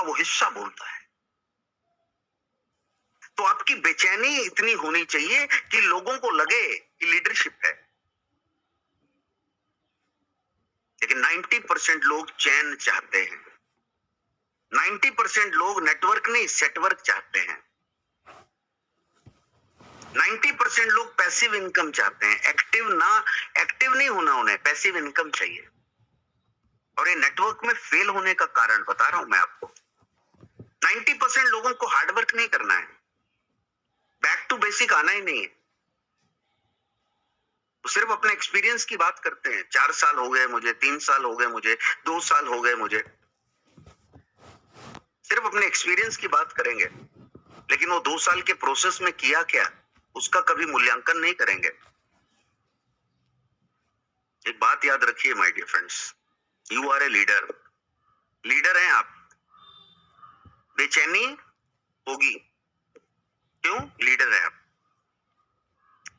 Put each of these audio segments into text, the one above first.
वो हिस्सा बोलता है। तो आपकी बेचैनी इतनी होनी चाहिए कि लोगों को लगे कि लीडरशिप है। लेकिन 90% लोग चैन चाहते हैं। 90% लोग नेटवर्क नहीं, सेटवर्क चाहते हैं। 90% लोग पैसिव इनकम चाहते हैं। एक्टिव नहीं होना, उन्हें पैसिव इनकम चाहिए। और ये नेटवर्क में फेल होने का कारण बता रहा हूं मैं आपको। 90% लोगों को हार्डवर्क नहीं करना है, बैक टू बेसिक आना ही नहीं है। वो सिर्फ अपने एक्सपीरियंस की बात करते हैं। 4 साल हो गए मुझे, 3 साल हो गए मुझे, 2 साल हो गए मुझे, सिर्फ अपने एक्सपीरियंस की बात करेंगे। लेकिन वो 2 साल के प्रोसेस में किया क्या, उसका कभी मूल्यांकन नहीं करेंगे। एक बात याद रखिए my dear friends, you are a leader. Leader हैं आप। बेचैनी होगी, क्यों? लीडर है आप।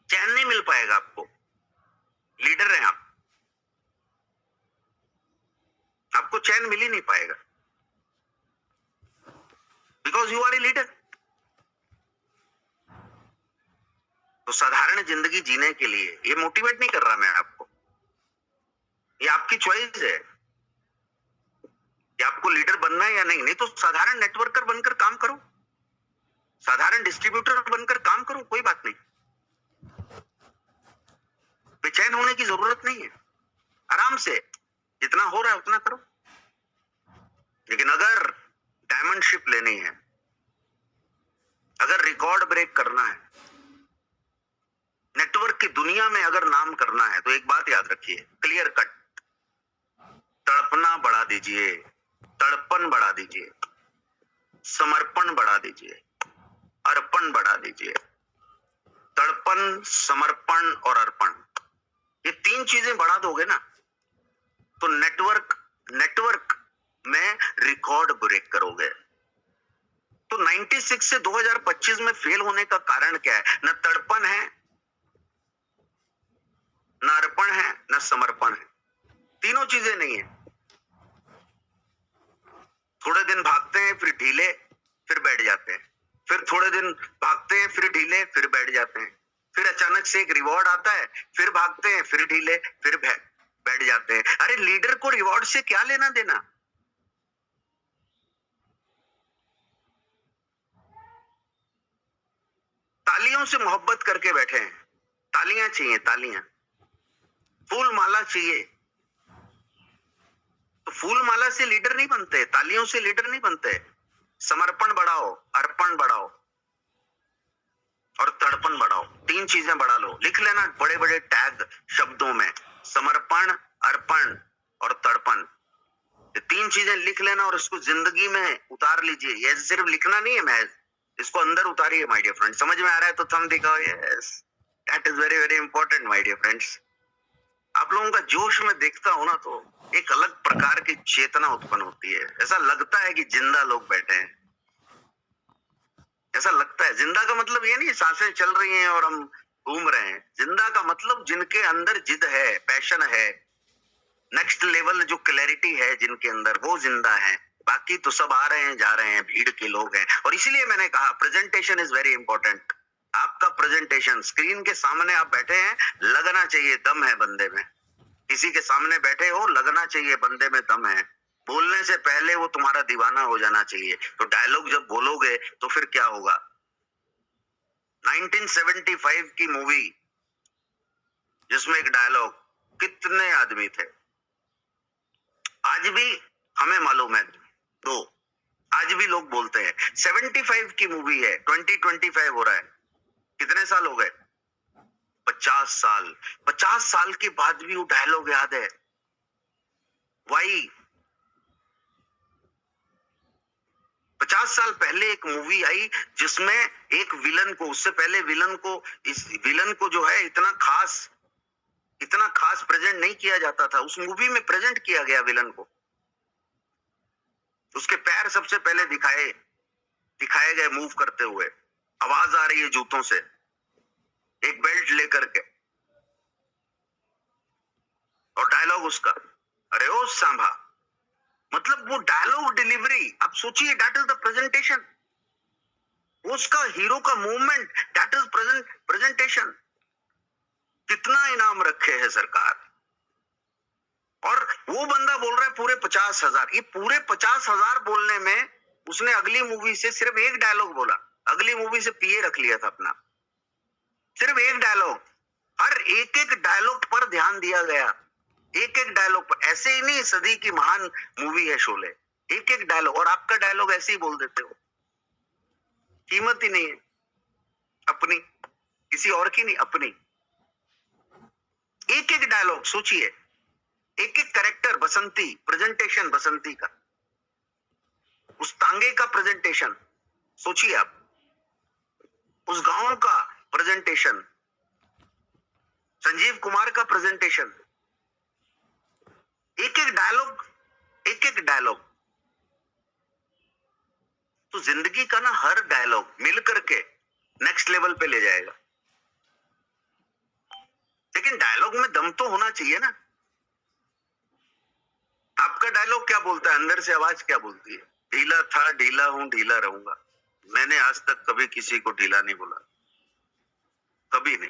चैन नहीं मिल पाएगा आपको, लीडर हैं आप। आपको चैन मिल ही नहीं पाएगा, because you are a leader. तो साधारण जिंदगी जीने के लिए, ये मोटिवेट नहीं कर रहा मैं आपको, ये आपकी चॉइस है कि आपको लीडर बनना है या नहीं। नहीं तो साधारण नेटवर्कर बनकर काम करो, साधारण डिस्ट्रीब्यूटर बनकर काम करो, कोई बात नहीं। बेचैन होने की जरूरत नहीं है, आराम से जितना हो रहा है उतना करो। लेकिन अगर डायमंड शिप लेनी है, अगर रिकॉर्ड ब्रेक करना है, नेटवर्क की दुनिया में अगर नाम करना है, तो एक बात याद रखिए, क्लियर कट, तड़पना बढ़ा दीजिए, तड़पन बढ़ा दीजिए, समर्पण बढ़ा दीजिए, अर्पण बढ़ा दीजिए। तड़पन, समर्पण और अर्पण, ये 3 चीजें बढ़ा दोगे ना, तो नेटवर्क में रिकॉर्ड ब्रेक करोगे। तो 96 से 2025 में फेल होने का कारण क्या है? न तड़पन है, न अर्पण है, न समर्पण है। तीनों चीजें नहीं है। थोड़े दिन भागते हैं, फिर ढीले, फिर बैठ जाते हैं, फिर थोड़े दिन भागते हैं, फिर ढीले, फिर बैठ जाते हैं, फिर अचानक से एक रिवॉर्ड आता है, फिर भागते हैं, फिर ढीले, फिर बैठ जाते हैं। अरे लीडर को रिवॉर्ड से क्या लेना देना? तालियों से मोहब्बत करके बैठे हैं, तालियां चाहिए, तालियां, फूल माला चाहिए। तो फूल माला से लीडर नहीं बनते, तालियों से लीडर नहीं बनते। समर्पण बढ़ाओ, अर्पण बढ़ाओ और तड़पन बढ़ाओ। 3 चीजें बढ़ा लो, लिख लेना बड़े बड़े टैग शब्दों में, समर्पण, अर्पण और तड़पन। ये 3 चीजें लिख लेना और इसको जिंदगी में उतार लीजिए। ये सिर्फ लिखना नहीं है महज, इसको अंदर उतारिए माय डियर फ्रेंड्स। समझ में आ रहा है तो थंब दिखाओ, yes, that is very very important my dear friends. आप लोगों का जोश में देखता हूं ना, तो एक अलग प्रकार की चेतना उत्पन्न होती है। ऐसा लगता है कि जिंदा लोग बैठे हैं, ऐसा लगता है। जिंदा का मतलब ये नहीं सांसें चल रही हैं और हम घूम रहे हैं। जिंदा का मतलब जिनके अंदर जिद है, पैशन है, नेक्स्ट लेवल जो क्लैरिटी है जिनके अंदर, वो जिंदा है। बाकी तो सब आ रहे हैं, जा रहे हैं, भीड़ के लोग हैं। और इसीलिए मैंने कहा प्रेजेंटेशन इज वेरी इंपॉर्टेंट। आपका प्रेजेंटेशन, स्क्रीन के सामने आप बैठे हैं, लगना चाहिए दम है बंदे में। किसी के सामने बैठे हो, लगना चाहिए बंदे में दम है। बोलने से पहले वो तुम्हारा दीवाना हो जाना चाहिए। तो डायलॉग जब बोलोगे तो फिर क्या होगा? 1975 की मूवी जिसमें एक डायलॉग, कितने आदमी थे, आज भी हमें मालूम है, दो, आज भी लोग बोलते हैं। 75 की मूवी है, 2025 हो रहा है, कितने साल हो गए? 50 साल। 50 साल के बाद भी वो डायलॉग याद है। वाई? 50 साल पहले एक मूवी आई जिसमें एक विलन को, उससे पहले विलन को, इस विलन को जो है इतना खास प्रेजेंट नहीं किया जाता था। उस मूवी में प्रेजेंट किया गया विलन को। उसके पैर सबसे पहले दिखाए गए मूव करते हुए, आवाज आ रही है जूतों से, एक बेल्ट लेकर के, और डायलॉग उसका, अरे ओ सांभा, मतलब वो डायलॉग डिलीवरी, आप सोचिए, दैट इज द प्रेजेंटेशन। उसका हीरो का मूवमेंट, दैट इज प्रेजेंटेशन। कितना इनाम रखे है सरकार, और वो बंदा बोल रहा है पूरे 50,000। ये पूरे 50,000 बोलने में उसने अगली मूवी से सिर्फ एक डायलॉग बोला, अगली मूवी से पीए रख लिया था अपना, सिर्फ एक डायलॉग। हर एक एक डायलॉग पर ध्यान दिया गया, एक एक डायलॉग पर। ऐसे ही नहीं, सदी की महान मूवी है शोले, एक एक डायलॉग, और आपका डायलॉग ऐसे ही बोल देते हो। कीमत ही नहीं है अपनी, किसी और की नहीं, अपनी। एक एक डायलॉग सोचिए, एक एक कैरेक्टर, बसंती, प्रेजेंटेशन बसंती का, उस तांगे का प्रेजेंटेशन सोचिए आप, उस गांव का प्रेजेंटेशन, संजीव कुमार का प्रेजेंटेशन, एक एक डायलॉग, एक एक डायलॉग। तो जिंदगी का ना हर डायलॉग मिल करके नेक्स्ट लेवल पे ले जाएगा। लेकिन डायलॉग में दम तो होना चाहिए ना। आपका डायलॉग क्या बोलता है, अंदर से आवाज क्या बोलती है? ढीला था, ढीला हूं, ढीला रहूंगा। मैंने आज तक कभी किसी को ढीला नहीं बोला, कभी नहीं।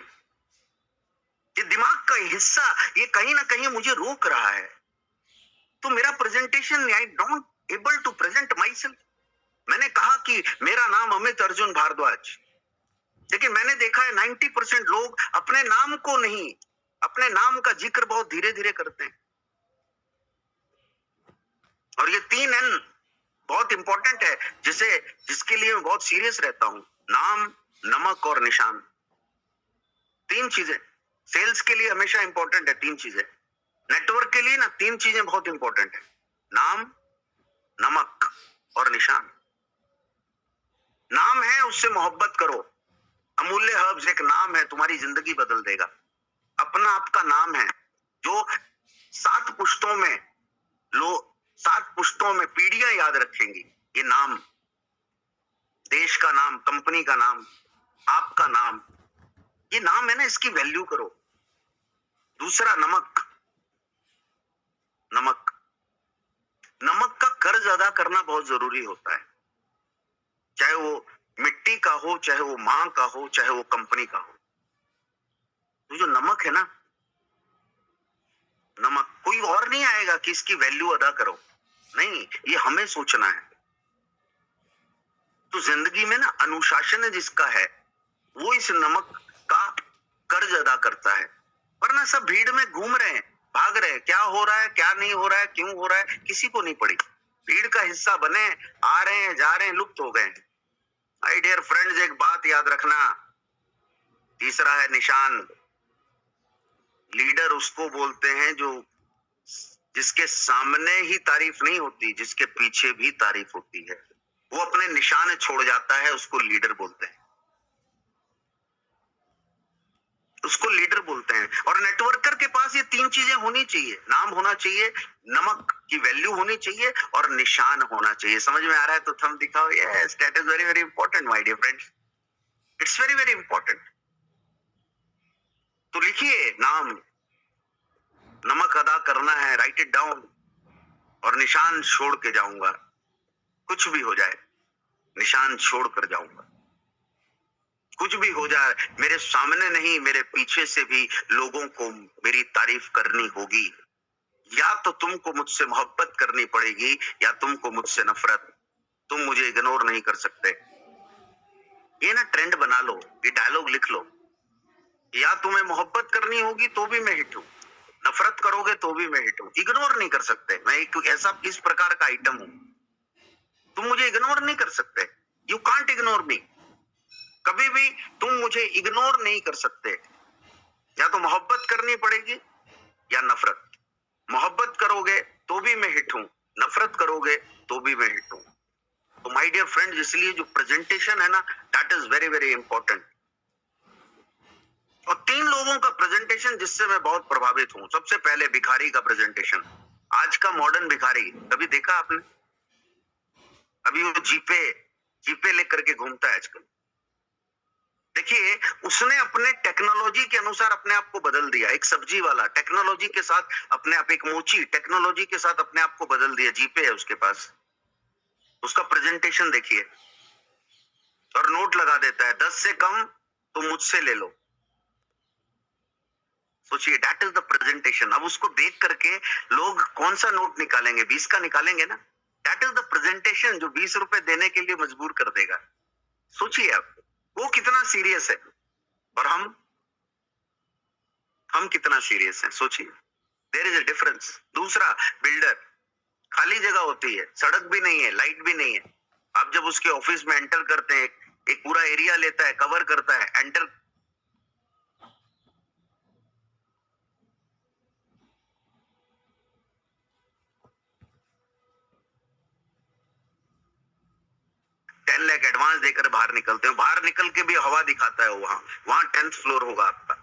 ये दिमाग का हिस्सा, ये कहीं ना कहीं मुझे रोक रहा है। तो मेरा presentation, I don't able to present myself. मैंने कहा कि मेरा नाम अमित अर्जुन भारद्वाज, लेकिन मैंने देखा है 90% लोग अपने नाम को नहीं, अपने नाम का जिक्र बहुत धीरे धीरे करते हैं। और ये 3 N बहुत इंपॉर्टेंट है, जिसके लिए मैं बहुत सीरियस रहता हूं। नाम, नमक और निशान, 3 चीजें सेल्स के लिए हमेशा इंपॉर्टेंट है। 3 चीजें नेटवर्क के लिए ना, 3 चीजें बहुत इंपॉर्टेंट है, नाम, नमक और निशान। नाम है, उससे मोहब्बत करो। अमूल्य हर्ब्स एक नाम है, तुम्हारी जिंदगी बदल देगा। अपना आपका नाम है, जो 7 पुश्तों में लोग, 7 पुश्तों में पीढ़ियां याद रखेंगी। ये नाम, देश का नाम, कंपनी का नाम, आपका नाम, ये नाम है ना, इसकी वैल्यू करो। दूसरा, नमक। नमक, नमक का कर्ज अदा करना बहुत जरूरी होता है, चाहे वो मिट्टी का हो, चाहे वो मां का हो, चाहे वो कंपनी का हो। तो जो नमक है ना, नमक, कोई और नहीं आएगा कि इसकी वैल्यू अदा करो, नहीं, ये हमें सोचना है। तो जिंदगी में ना अनुशासन जिसका है, वो इस नमक का कर्ज अदा करता है। वरना सब भीड़ में घूम रहे हैं, भाग रहे हैं, क्या हो रहा है, क्या नहीं हो रहा है, क्यों हो रहा है, किसी को नहीं पड़ी। भीड़ का हिस्सा बने, आ रहे हैं, जा रहे हैं, लुप्त हो गए। माय डियर फ्रेंड्स, एक बात याद रखना, तीसरा है निशान। लीडर उसको बोलते हैं जो, जिसके सामने ही तारीफ नहीं होती, जिसके पीछे भी तारीफ होती है। वो अपने निशान छोड़ जाता है, उसको लीडर बोलते हैं, उसको लीडर बोलते हैं। और नेटवर्कर के पास ये 3 चीजें होनी चाहिए, नाम होना चाहिए, नमक की वैल्यू होनी चाहिए, और निशान होना चाहिए। समझ में आ रहा है तो थंब दिखाओ। Yes, that is very very important my dear friends, it's very very important. तो लिखिए, नाम, नमक अदा करना है, राइट इट डाउन, और निशान छोड़ के जाऊंगा। कुछ भी हो जाए, निशान छोड़ कर जाऊंगा। कुछ भी हो जाए, मेरे सामने नहीं, मेरे पीछे से भी लोगों को मेरी तारीफ करनी होगी। या तो तुमको मुझसे मोहब्बत करनी पड़ेगी, या तुमको मुझसे नफरत। तुम मुझे इग्नोर नहीं कर सकते। ये ना ट्रेंड बना लो, ये डायलॉग लिख लो। या तुम्हें मोहब्बत करनी होगी तो भी मैं हिट हूं, नफरत करोगे तो भी मैं हिट हूं। इग्नोर नहीं कर सकते, मैं एक ऐसा इस प्रकार का आइटम हूं, तुम मुझे इग्नोर नहीं कर सकते। You can't ignore me. कभी भी तुम मुझे इग्नोर नहीं कर सकते। या तो मोहब्बत करनी पड़ेगी या नफरत। मोहब्बत करोगे तो भी मैं हिट हूं, नफरत करोगे तो भी मैं हिट हूं। तो माय डियर फ्रेंड्स, इसलिए जो प्रेजेंटेशन है ना, that is very very important. और 3 लोगों का प्रेजेंटेशन जिससे मैं बहुत प्रभावित हूं। सबसे पहले भिखारी का प्रेजेंटेशन। आज का मॉडर्न भिखारी कभी देखा आपने? अभी वो जीपे लेकर के घूमता है आजकल। देखिए, उसने अपने टेक्नोलॉजी के अनुसार अपने आप को बदल दिया। एक सब्जी वाला टेक्नोलॉजी के साथ अपने आप, एक मोची टेक्नोलॉजी के साथ अपने आप को बदल दिया। जीपे है उसके पास, उसका प्रेजेंटेशन देखिए, और नोट लगा देता है 10 से कम तो मुझसे ले लो। सोचिए, दैट इज द प्रेजेंटेशन। अब उसको देख करके लोग कौन सा नोट निकालेंगे? 20 का निकालेंगे ना। दैट इज द प्रेजेंटेशन जो 20 रुपए देने के लिए मजबूर कर देगा। सोचिए आप, वो कितना सीरियस है और हम कितना सीरियस हैं। सोचिए, देयर इज अ डिफरेंस। दूसरा, बिल्डर, खाली जगह होती है, सड़क भी नहीं है, लाइट भी नहीं है। आप जब उसके ऑफिस में एंटर करते हैं, एक पूरा एरिया लेता है, कवर करता है, एंटर 10 लाख एडवांस देकर बाहर निकलते हो। बाहर निकल के भी हवा दिखाता है, वहां 10th फ्लोर होगा आपका।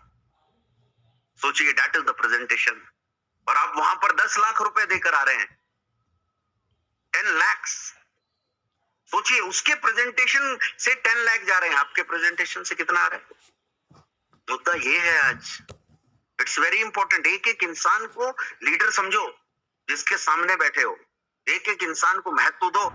सोचिए, दैट इज द प्रेजेंटेशन। और आप वहां पर 10 लाख रुपए देकर आ रहे हैं, 10 lakhs। सोचिए, उसके प्रेजेंटेशन से 10 लाख जा रहे हैं, आपके प्रेजेंटेशन से कितना आ रहा है? मुद्दा ये है आज। It's very important. एक एक इंसान को लीडर समझो, जिसके सामने बैठे हो। एक एक इंसान को महत्व दो,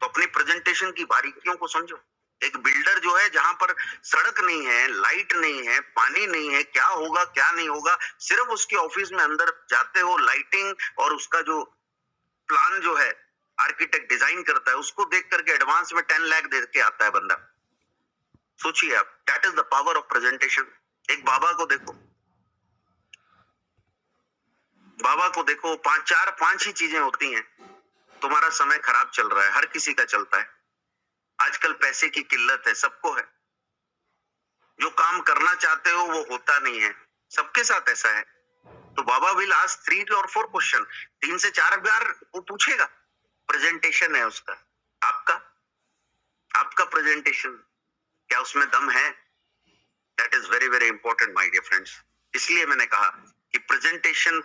तो अपनी प्रेजेंटेशन की बारीकियों को समझो। एक बिल्डर जो है, जहां पर सड़क नहीं है, लाइट नहीं है, पानी नहीं है, क्या होगा क्या नहीं होगा, सिर्फ उसके ऑफिस में अंदर जाते हो, लाइटिंग और उसका जो प्लान जो है आर्किटेक्ट डिजाइन करता है, उसको देख करके एडवांस में 10 लाख दे के आता है बंदा। सोचिए आप, that is the power of presentation. एक बाबा को देखो, बाबा को देखो, पांच ही चीजें होती हैं। तुम्हारा समय खराब चल रहा है, हर किसी का चलता है। आजकल पैसे की किल्लत है, सबको है। जो काम करना चाहते हो वो होता नहीं है, सबके साथ ऐसा है। तो बाबा विल आस्क 3 और 4 क्वेश्चन, 3 से 4 बार वो पूछेगा। प्रेजेंटेशन है उसका। आपका आपका प्रेजेंटेशन, क्या उसमें दम है? That is very very important my dear friends. इसलिए मैंने कहा कि प्रेजेंटेशन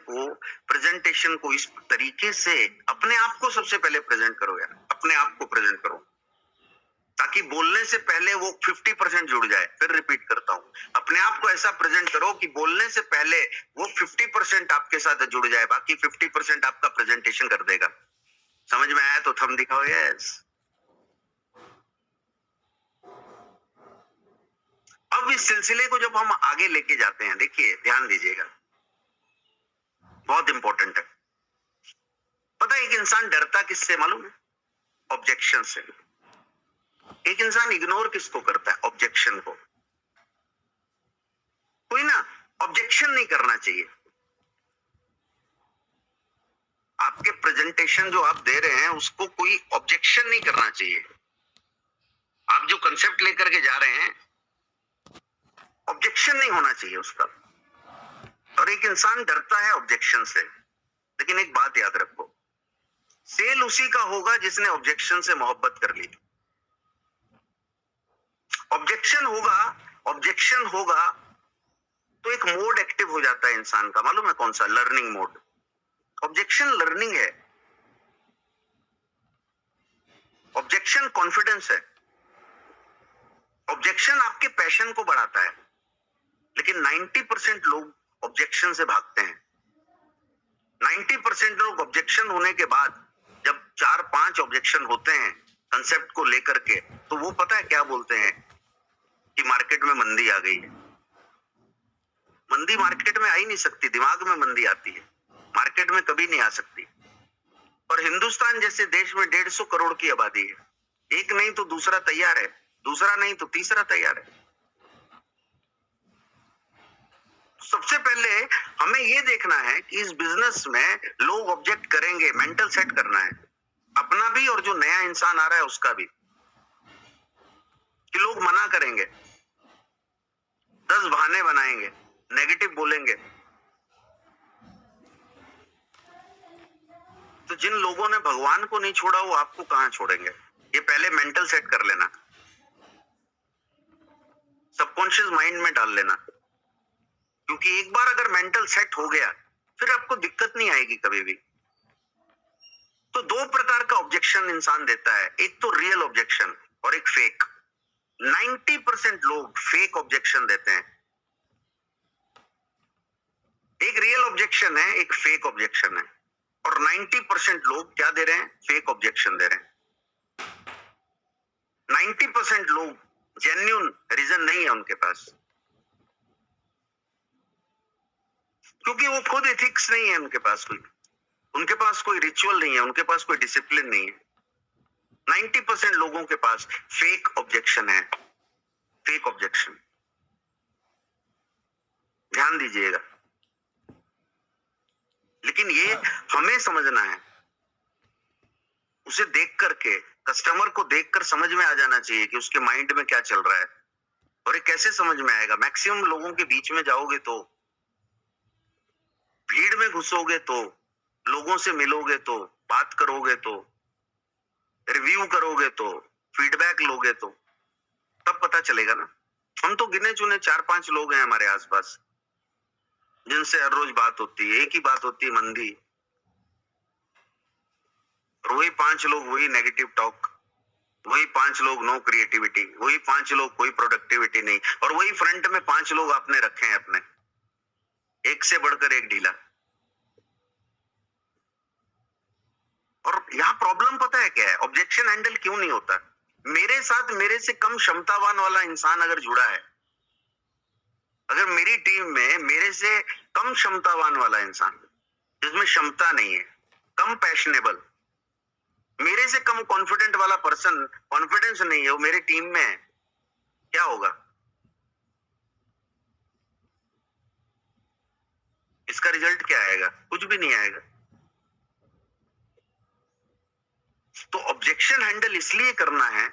को इस तरीके से अपने आप को सबसे पहले प्रेजेंट करो यार, अपने आप को प्रेजेंट करो, ताकि बोलने से पहले वो 50% जुड़ जाए। फिर रिपीट करता हूं, अपने आप को ऐसा प्रेजेंट करो कि बोलने से पहले वो 50% आपके साथ जुड़ जाए, बाकी 50% आपका प्रेजेंटेशन कर देगा। समझ में आया तो थंब दिखाओ, यस। अब इस सिलसिले को जब हम आगे लेके जाते हैं, देखिए ध्यान दीजिएगा, बहुत इंपॉर्टेंट है। पता है एक इंसान डरता किससे मालूम है? ऑब्जेक्शन से। एक इंसान इग्नोर किसको करता है? ऑब्जेक्शन को। कोई ना ऑब्जेक्शन नहीं करना चाहिए। आपके प्रेजेंटेशन जो आप दे रहे हैं उसको कोई ऑब्जेक्शन नहीं करना चाहिए। आप जो कंसेप्ट लेकर के जा रहे हैं, ऑब्जेक्शन नहीं होना चाहिए उसका। और एक इंसान डरता है ऑब्जेक्शन से। लेकिन एक बात याद रखो, सेल उसी का होगा जिसने ऑब्जेक्शन से मोहब्बत कर ली। ऑब्जेक्शन होगा तो एक मोड एक्टिव हो जाता है इंसान का, मालूम है कौन सा? Learning mode. ऑब्जेक्शन लर्निंग है, ऑब्जेक्शन कॉन्फिडेंस है, ऑब्जेक्शन आपके पैशन को बढ़ाता है। लेकिन 90% लोग ऑब्जेक्शन से भागते हैं। 90% लोग ऑब्जेक्शन होने के बाद, जब 4-5 ऑब्जेक्शन होते हैं कंसेप्ट को लेकर के, तो वो पता है क्या बोलते हैं? कि मार्केट में मंदी आ गई है। मंदी मार्केट में आ ही नहीं सकती, दिमाग में मंदी आती है, मार्केट में कभी नहीं आ सकती। और हिंदुस्तान जैसे देश में 150 करोड़ की आबादी है, एक नहीं तो दूसरा तैयार है, दूसरा नहीं तो तीसरा तैयार है। सबसे पहले हमें ये देखना है कि इस बिजनेस में लोग ऑब्जेक्ट करेंगे, मेंटल सेट करना है अपना भी और जो नया इंसान आ रहा है उसका भी, कि लोग मना करेंगे, 10 बहाने बनाएंगे, नेगेटिव बोलेंगे। तो जिन लोगों ने भगवान को नहीं छोड़ा वो आपको कहां छोड़ेंगे? ये पहले मेंटल सेट कर लेना, सबकॉन्शियस माइंड में डाल लेना। क्योंकि एक बार अगर मेंटल सेट हो गया, फिर आपको दिक्कत नहीं आएगी कभी भी। तो 2 प्रकार का ऑब्जेक्शन इंसान देता है, एक तो रियल ऑब्जेक्शन और एक फेक। 90% लोग फेक ऑब्जेक्शन देते हैं। एक रियल ऑब्जेक्शन है, एक फेक ऑब्जेक्शन है, और 90% लोग क्या दे रहे हैं? फेक ऑब्जेक्शन दे रहे हैं। 90% लोग जेन्युइन रीजन नहीं है उनके पास, क्योंकि वो खुद एथिक्स नहीं है उनके पास, उनके पास कोई रिचुअल नहीं है, उनके पास कोई डिसिप्लिन नहीं है। 90% लोगों के पास फेक ऑब्जेक्शन है, फेक ऑब्जेक्शन। ध्यान दीजिएगा। लेकिन ये हमें समझना है, उसे देख करके, कस्टमर को देखकर समझ में आ जाना चाहिए कि उसके माइंड में क्या चल रहा है। और ये कैसे समझ में आएगा? मैक्सिमम लोगों के बीच में जाओगे तो, भीड़ में घुसोगे तो, लोगों से मिलोगे तो, बात करोगे तो, रिव्यू करोगे तो, फीडबैक लोगे तो, तब पता चलेगा ना। हम तो गिने चुने 4-5 लोग हैं हमारे आसपास जिनसे हर रोज बात होती है, एक ही बात होती है, मंदी। और वही 5 लोग वही नेगेटिव टॉक, वही 5 लोग नो क्रिएटिविटी, वही 5 लोग कोई प्रोडक्टिविटी नहीं, और वही फ्रंट में 5 लोग आपने रखे हैं अपने, एक से बढ़कर एक ढीला। और यहाँ प्रॉब्लम पता है क्या है? ऑब्जेक्शन हैंडल क्यों नहीं होता? मेरे साथ मेरे से कम क्षमतावान वाला इंसान अगर जुड़ा है, अगर मेरी टीम में मेरे से कम क्षमतावान वाला इंसान, जिसमें क्षमता नहीं है, कम पैशनेबल, मेरे से कम कॉन्फिडेंट वाला पर्सन, कॉन्फिडेंस नहीं है, वो मेरे टीम में है, क्या होगा? इसका रिजल्ट क्या आएगा? कुछ भी नहीं आएगा। तो ऑब्जेक्शन हैंडल इसलिए करना है,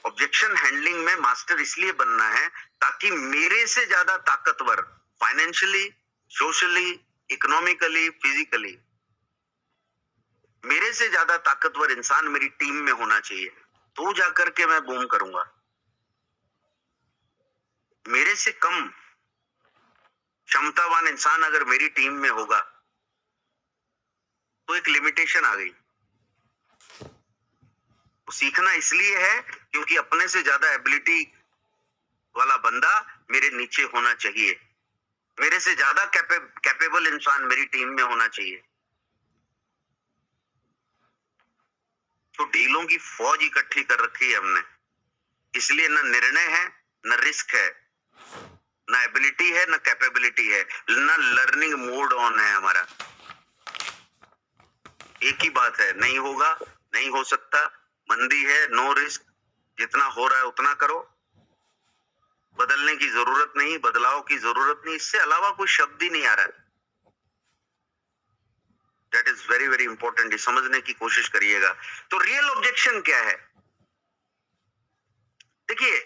ऑब्जेक्शन हैंडलिंग में मास्टर इसलिए बनना है ताकि मेरे से ज्यादा ताकतवर, फाइनेंशियली, सोशली, इकोनॉमिकली, फिजिकली, मेरे से ज्यादा ताकतवर इंसान मेरी टीम में होना चाहिए, तो जाकर के मैं बूम करूंगा। मेरे से कम क्षमतावान इंसान अगर मेरी टीम में होगा तो एक लिमिटेशन आ गई। सीखना इसलिए है क्योंकि अपने से ज्यादा एबिलिटी वाला बंदा मेरे नीचे होना चाहिए, मेरे से ज्यादा कैपेबल इंसान मेरी टीम में होना चाहिए। तो डीलों की फौज इकट्ठी कर रखी है हमने, इसलिए न निर्णय है, न रिस्क है, न एबिलिटी है, न कैपेबिलिटी है, न लर्निंग मोड ऑन है हमारा। एक ही बात है, नहीं होगा, नहीं हो सकता, मंदी है, नो रिस्क, जितना हो रहा है उतना करो, बदलने की जरूरत नहीं, बदलाव की जरूरत नहीं, इससे अलावा कोई शब्द ही नहीं आ रहा है। That is very very important, ये समझने की कोशिश करिएगा। तो रियल ऑब्जेक्शन क्या है? देखिए,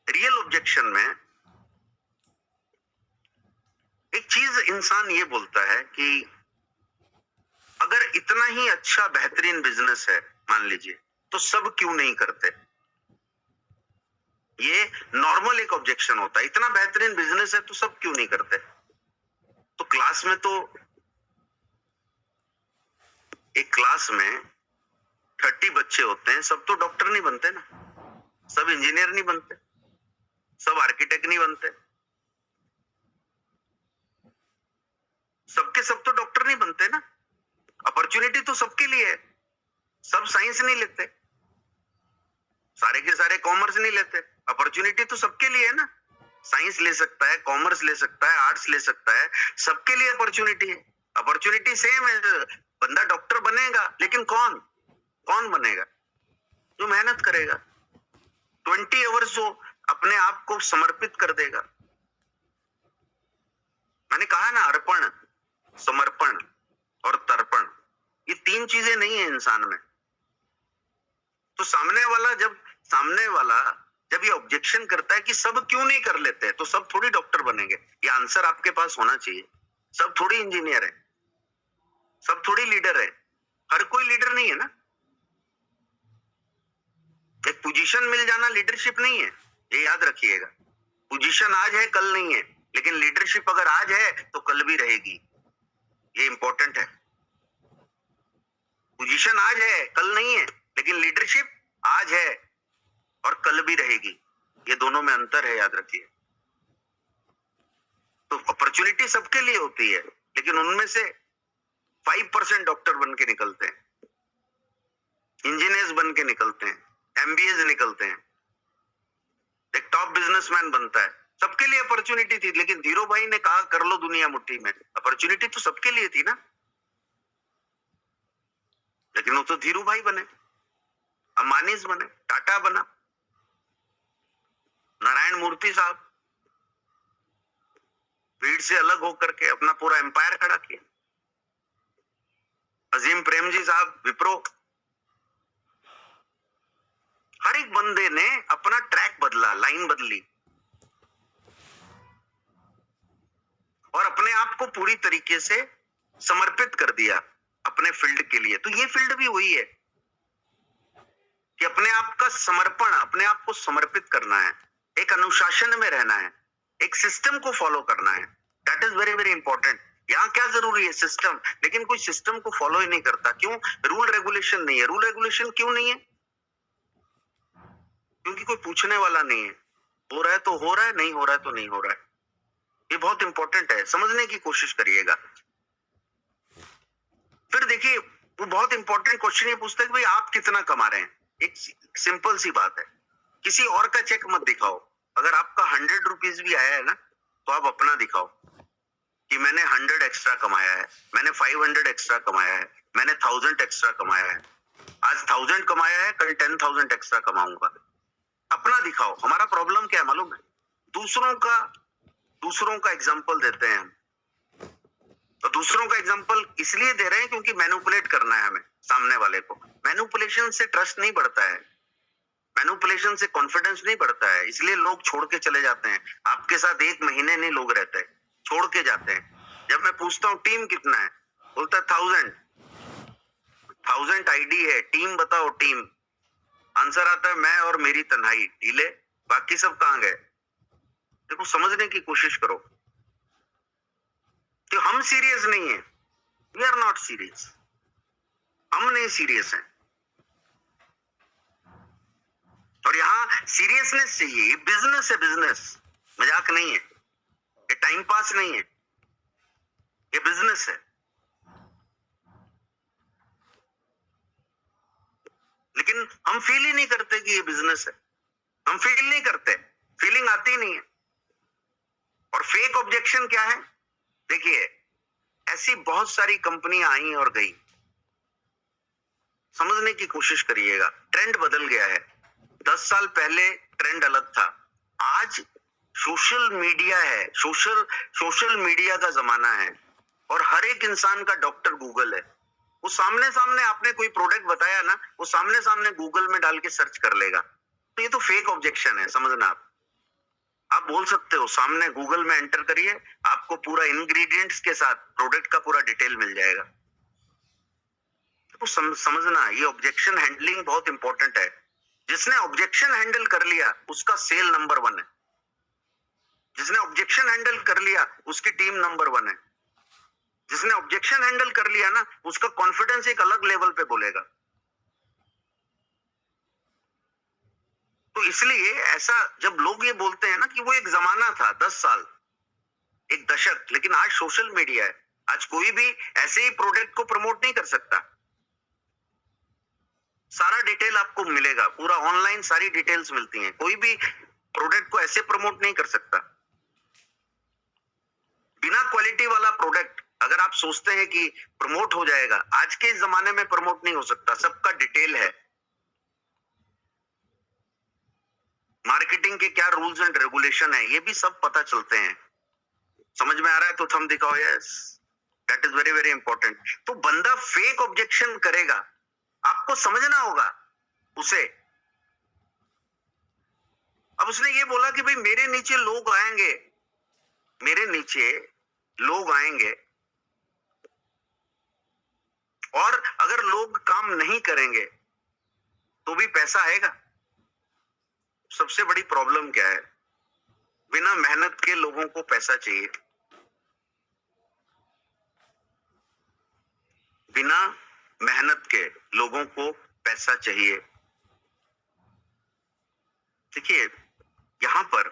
रियल ऑब्जेक्शन में एक चीज इंसान ये बोलता है कि अगर इतना ही अच्छा बेहतरीन बिजनेस है, मान लीजिए, तो सब क्यों नहीं करते? ये नॉर्मल एक ऑब्जेक्शन होता है, इतना बेहतरीन बिजनेस है तो सब क्यों नहीं करते? तो क्लास में तो एक क्लास में 30 बच्चे होते हैं, सब तो डॉक्टर नहीं बनते ना, सब इंजीनियर नहीं बनते, सब आर्किटेक्ट नहीं बनते, सबके सब तो डॉक्टर नहीं बनते ना। अपॉर्चुनिटी तो सबके लिए है, सब साइंस नहीं लेते, सारे के सारे कॉमर्स नहीं लेते, अपॉर्चुनिटी तो सबके लिए है ना। साइंस ले सकता है, कॉमर्स ले सकता है, आर्ट्स ले सकता है, सबके लिए अपॉर्चुनिटी है। अपॉर्चुनिटी सेम है, बंदा डॉक्टर बनेगा, लेकिन कौन कौन बनेगा? जो मेहनत करेगा, 20 आवर्स जो अपने आप को समर्पित कर देगा। मैंने कहा ना, अर्पण, समर्पण और तर्पण, ये 3 चीजें नहीं है इंसान में। तो सामने वाला जब ये ऑब्जेक्शन करता है कि सब क्यों नहीं कर लेते, तो सब थोड़ी डॉक्टर बनेंगे, ये आंसर आपके पास होना चाहिए। सब थोड़ी इंजीनियर है, सब थोड़ी लीडर है, हर कोई लीडर नहीं है ना। एक पोजीशन मिल जाना लीडरशिप नहीं है, ये याद रखिएगा। पोजीशन आज है, कल नहीं है, लेकिन लीडरशिप अगर आज है तो कल भी रहेगी, ये इंपॉर्टेंट है। पोजीशन आज है, कल नहीं है, लेकिन लीडरशिप आज है, और कल भी रहेगी। ये दोनों में अंतर है, याद रखिए। तो अपॉर्चुनिटी सबके लिए होती है, लेकिन उनमें से 5% डॉक्टर बन के निकलते हैं, इंजीनियर्स बन के निकलते हैं, एमबीएज निकलते हैं, एक टॉप बिजनेसमैन बनता है। सबके लिए अपॉर्चुनिटी थी, लेकिन धीरू भाई ने कहा कर लो दुनिया मुट्ठी में। अपॉर्चुनिटी तो सबके लिए थी ना, लेकिन वो तो धीरू भाई बने, अंबानीज बने, टाटा बना, नारायण मूर्ति साहब भीड़ से अलग होकर के अपना पूरा एम्पायर खड़ा किया, अजीम प्रेमजी साहब विप्रो। हर एक बंदे ने अपना ट्रैक बदला, लाइन बदली और अपने आप को पूरी तरीके से समर्पित कर दिया अपने फील्ड के लिए। तो ये फील्ड भी वही है कि अपने आप का समर्पण, अपने आप को समर्पित करना है, एक अनुशासन में रहना है, एक सिस्टम को फॉलो करना है। That is very very important. यहाँ क्या जरूरी है? सिस्टम। लेकिन कोई सिस्टम को फॉलो ही नहीं करता। क्यों? रूल रेगुलेशन नहीं है। रूल रेगुलेशन क्यों नहीं है? क्योंकि कोई पूछने वाला नहीं है। हो रहा है तो हो रहा है, नहीं हो रहा है तो नहीं हो रहा है। ये बहुत इंपॉर्टेंट है, समझने की कोशिश करिएगा। फिर देखिए, वो बहुत इंपॉर्टेंट क्वेश्चन ये पूछता है कि भाई आप कितना कमा रहे हैं। एक सिंपल सी बात है, किसी और का चेक मत दिखाओ। अगर आपका 100 रुपीज भी आया है ना, तो आप अपना दिखाओ कि मैंने 100 एक्स्ट्रा कमाया है, मैंने 500 एक्स्ट्रा कमाया है, मैंने 1000 एक्स्ट्रा कमाया है। आज 1000 कमाया है, कल 10,000 एक्स्ट्रा कमाऊंगा। अपना दिखाओ। हमारा प्रॉब्लम क्या है मालूम है? दूसरों का एग्जाम्पल देते हैं हम। तो दूसरों का एग्जाम्पल इसलिए दे रहे हैं क्योंकि मैनिपुलेट करना है हमें सामने वाले को। मैनिपुलेशन से ट्रस्ट नहीं बढ़ता है, मैनिपुलेशन से कॉन्फिडेंस नहीं बढ़ता है, इसलिए लोग छोड़ के चले जाते हैं। आपके साथ 1 महीने नहीं लोग रहते, छोड़ के जाते हैं। जब मैं पूछता हूँ टीम कितना है, बोलता है 1000 आईडी है, टीम बताओ टीम। आंसर आता है मैं और मेरी तन्हाई, ढीले, बाकी सब कहां गए? देखो, समझने की कोशिश करो कि हम सीरियस नहीं है। वी आर नॉट सीरियस, हम नहीं सीरियस हैं। और यहाँ सीरियसनेस चाहिए। ये बिजनेस है, बिजनेस, मजाक नहीं है, ये टाइम पास नहीं है, ये बिजनेस है। लेकिन हम फील ही नहीं करते कि ये बिजनेस है। हम फील नहीं करते, फीलिंग आती नहीं है। और फेक ऑब्जेक्शन क्या है? देखिए, ऐसी बहुत सारी कंपनियां आई और गई। समझने की कोशिश करिएगा, ट्रेंड बदल गया है। 10 साल पहले ट्रेंड अलग था, आज सोशल मीडिया है, सोशल मीडिया का जमाना है और हर एक इंसान का डॉक्टर गूगल है। वो सामने सामने आपने कोई प्रोडक्ट बताया ना, वो सामने सामने गूगल में डाल के सर्च कर लेगा। तो ये तो फेक ऑब्जेक्शन है, समझना। आप बोल सकते हो सामने गूगल में एंटर करिए, आपको पूरा इंग्रेडिएंट्स के साथ प्रोडक्ट का पूरा डिटेल मिल जाएगा। तो समझना, ये ऑब्जेक्शन हैंडलिंग बहुत इंपॉर्टेंट है। जिसने ऑब्जेक्शन हैंडल कर लिया उसका सेल नंबर 1 है। जिसने ऑब्जेक्शन हैंडल कर लिया उसकी टीम नंबर 1 है। जिसने ऑब्जेक्शन हैंडल कर लिया ना, उसका कॉन्फिडेंस एक अलग लेवल पे बोलेगा। तो इसलिए ऐसा जब लोग ये बोलते हैं ना कि वो एक जमाना था, 10 साल, एक दशक, लेकिन आज सोशल मीडिया है। आज कोई भी ऐसे ही प्रोडक्ट को प्रमोट नहीं कर सकता। सारा डिटेल आपको मिलेगा, पूरा ऑनलाइन सारी डिटेल्स मिलती हैं। कोई भी प्रोडक्ट को ऐसे प्रमोट नहीं कर सकता। बिना क्वालिटी वाला प्रोडक्ट अगर आप सोचते हैं कि प्रमोट हो जाएगा, आज के इस जमाने में प्रमोट नहीं हो सकता। सबका डिटेल है। मार्केटिंग के क्या रूल्स एंड रेगुलेशन है, ये भी सब पता चलते हैं। समझ में आ रहा है तो थंब दिखाओ। Yes, that is very very important. तो बंदा फेक ऑब्जेक्शन करेगा, आपको समझना होगा उसे। अब उसने ये बोला कि भाई मेरे नीचे लोग आएंगे, मेरे नीचे लोग आएंगे और अगर लोग काम नहीं करेंगे तो भी पैसा आएगा। सबसे बड़ी प्रॉब्लम क्या है? बिना मेहनत के लोगों को पैसा चाहिए। बिना मेहनत के लोगों को पैसा चाहिए। देखिए, यहाँ पर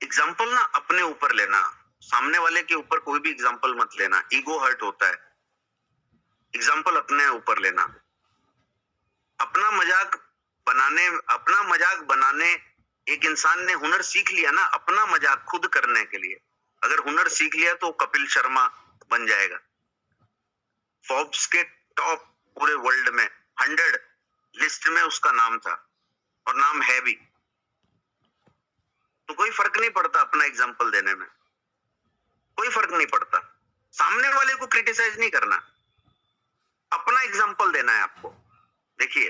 एग्जाम्पल ना अपने ऊपर लेना, सामने वाले के ऊपर कोई भी एग्जाम्पल मत लेना, ईगो हर्ट होता है। एग्जाम्पल अपने ऊपर लेना। अपना मजाक बनाने एक इंसान ने हुनर सीख लिया ना, अपना मजाक खुद करने के लिए अगर हुनर सीख लिया तो कपिल शर्मा बन जाएगा। फोर्ब्स के टॉप पूरे वर्ल्ड में 100 लिस्ट में उसका नाम था और नाम है भी। तो कोई फर्क नहीं पड़ता अपना एग्जाम्पल देने में, कोई फर्क नहीं पड़ता। सामने वाले को क्रिटिसाइज नहीं करना, अपना एग्जाम्पल देना है आपको। देखिए